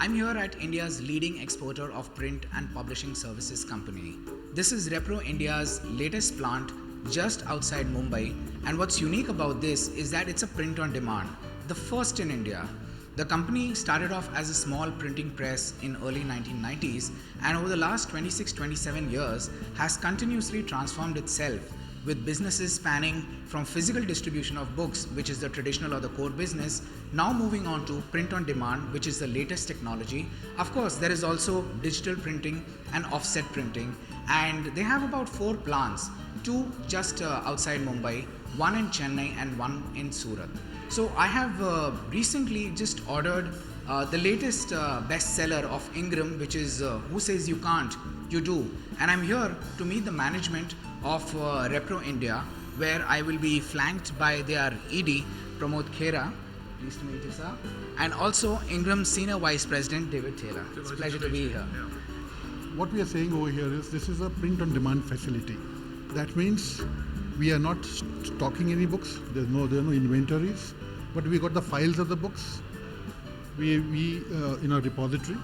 I'm here at India's leading exporter of print and publishing services company. This is Repro India's latest plant just outside Mumbai, and what's unique about this is that it's a print on demand, the first in India. The company started off as a small printing press in early 1990s, and over the last 26-27 years has continuously transformed itself, with businesses spanning from physical distribution of books, which is the traditional or the core business, now moving on to print on demand, which is the latest technology. Of course, there is also digital printing and offset printing, and they have about 4 plants, 2 just outside Mumbai, 1 in Chennai and 1 in Surat. So I have recently just ordered the latest bestseller of Ingram, which is Who Says You Can't, You Do. And I'm here to meet the management of Repro India, where I will be flanked by their ED, Pramod Khera. Pleased to meet you, sir. And also Ingram Senior Vice President, David Taylor. It's a pleasure to be here. Yeah. What we are saying over here is this is a print on demand facility. That means we are not stocking any books. There are no inventories, but we got the files of the books. We in a repository,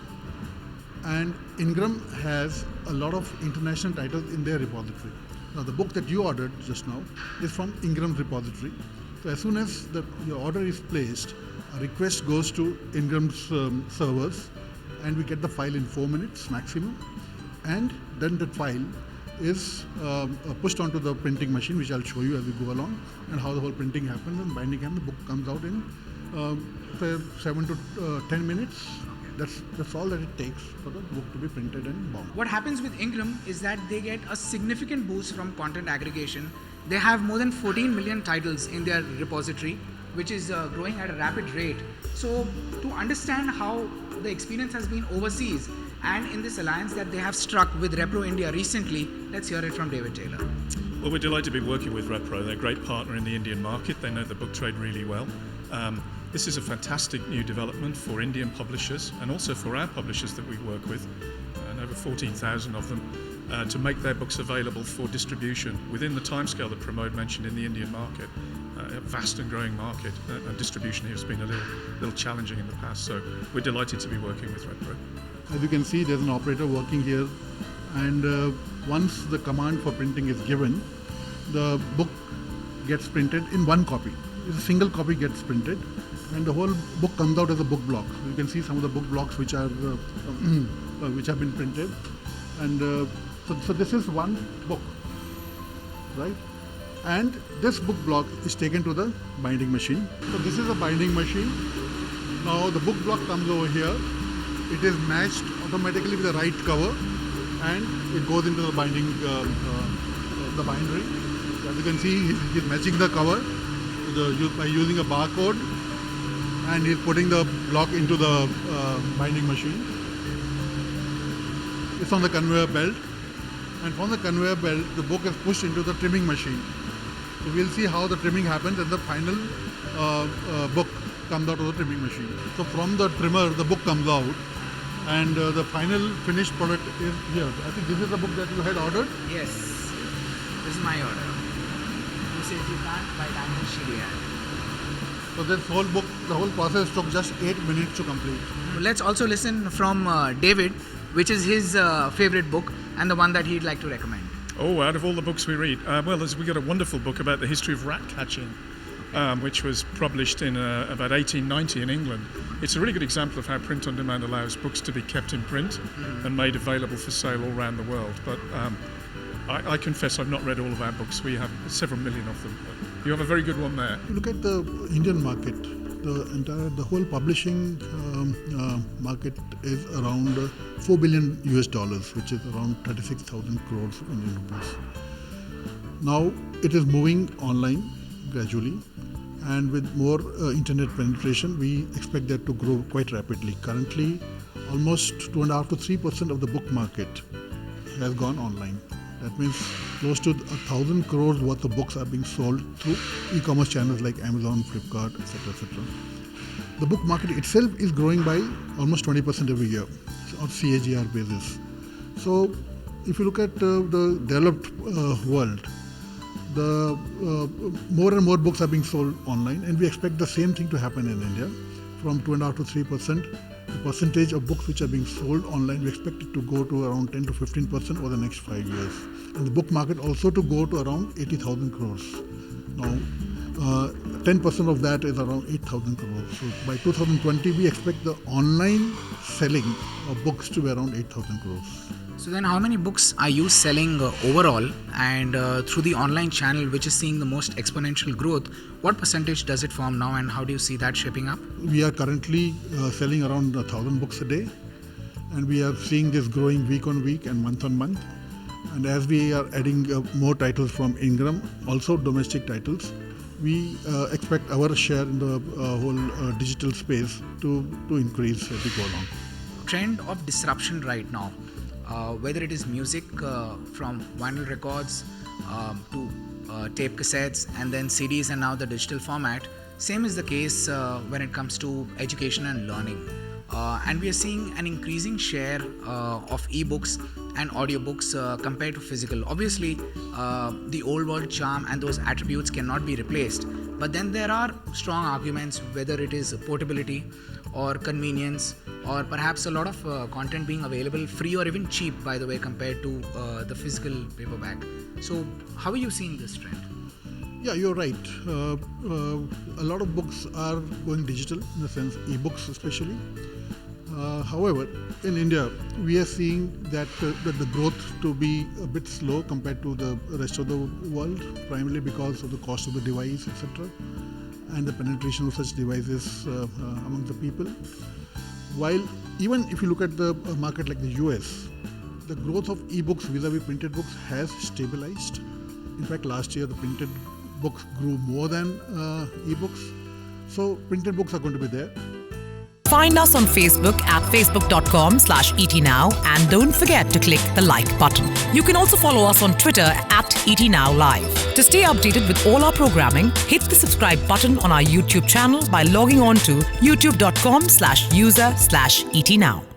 and Ingram has a lot of international titles in their repository. Now, the book that you ordered just now is from Ingram's repository. So as soon as your order is placed, a request goes to Ingram's servers, and we get the file in 4 minutes maximum, and then that file is pushed onto the printing machine, which I'll show you as we go along, and how the whole printing happens and binding, and the book comes out in 7 to 10 minutes. That's all that it takes for the book to be printed and bound. What happens with Ingram is that they get a significant boost from content aggregation. They have more than 14 million titles in their repository, which is growing at a rapid rate. So to understand how the experience has been overseas and in this alliance that they have struck with Repro India recently, let's hear it from David Taylor. Well, we're delighted to be working with Repro. They're a great partner in the Indian market. They know the book trade really well. This is a fantastic new development for Indian publishers and also for our publishers that we work with, and over 14,000 of them, to make their books available for distribution within the timescale that Pramod mentioned in the Indian market. A vast and growing market, and distribution here has been a little challenging in the past, so we're delighted to be working with Repro. As you can see, there's an operator working here, and once the command for printing is given, the book gets printed in one copy. A single copy gets printed, and the whole book comes out as a book block. You can see some of the book blocks which are which have been printed, and so this is one book, right? And this book block is taken to the binding machine. So this is a binding machine. Now the book block comes over here. It is matched automatically with the right cover, and it goes into the binding, the bindery. As you can see, he's matching the cover by using a barcode, and he's putting the block into the binding machine. It's on the conveyor belt, and from the conveyor belt, the book is pushed into the trimming machine. So we'll see how the trimming happens, and the final book comes out of the trimming machine. So from the trimmer, the book comes out, and the final finished product is here. I think this is the book that you had ordered? Yes, this is my order. Who Says You Can't by Daniel Shirian. So this whole book, the whole process took just 8 minutes to complete. Let's also listen from David, which is his favorite book and the one that he'd like to recommend. Oh, out of all the books we read, we got a wonderful book about the history of rat catching, which was published in about 1890 in England. It's a really good example of how print on demand allows books to be kept in print and made available for sale all around the world. But I confess I've not read all of our books. We have several million of them. But you have a very good one there. Look at the Indian market. The whole publishing market is around $4 billion US, which is around 36,000 crores Indian rupees. Now it is moving online gradually, and with more internet penetration, we expect that to grow quite rapidly. Currently, almost 2.5 to 3% of the book market has gone online. That means close to 1,000 crores worth of books are being sold through e-commerce channels like Amazon, Flipkart, etc., etc. The book market itself is growing by almost 20% every year on CAGR basis. So, if you look at the developed world, the more and more books are being sold online, and we expect the same thing to happen in India, from 2.5 to 3%. the percentage of books which are being sold online, we expect it to go to around 10 to 15% over the next 5 years. And the book market also to go to around 80,000 crores. Now, 10% of that is around 8,000 crores. So by 2020, we expect the online selling of books to be around 8,000 crores. So then how many books are you selling overall, and through the online channel which is seeing the most exponential growth, what percentage does it form now and how do you see that shaping up? We are currently selling around 1,000 books a day, and we are seeing this growing week on week and month on month. And as we are adding more titles from Ingram, also domestic titles, we expect our share in the whole digital space to increase as we go along. Trend of disruption right now, whether it is music from vinyl records to tape cassettes and then CDs and now the digital format, same is the case when it comes to education and learning. And we are seeing an increasing share of ebooks and audiobooks compared to physical. Obviously, the old world charm and those attributes cannot be replaced. But then there are strong arguments whether it is portability or convenience or perhaps a lot of content being available free or even cheap, by the way, compared to the physical paperback. So how are you seeing this trend? Yeah, you're right. A lot of books are going digital, in the sense ebooks especially. However, in India, we are seeing that the growth to be a bit slow compared to the rest of the world, primarily because of the cost of the device, etc., and the penetration of such devices among the people. While even if you look at the market like the US, the growth of ebooks vis-a-vis printed books has stabilized. In fact, last year the printed books grew more than ebooks. So printed books are going to be there. Find us on Facebook at facebook.com/etnow and don't forget to click the like button. You can also follow us on Twitter at etnowlive. To stay updated with all our programming, hit the subscribe button on our YouTube channel by logging on to youtube.com/user/etnow.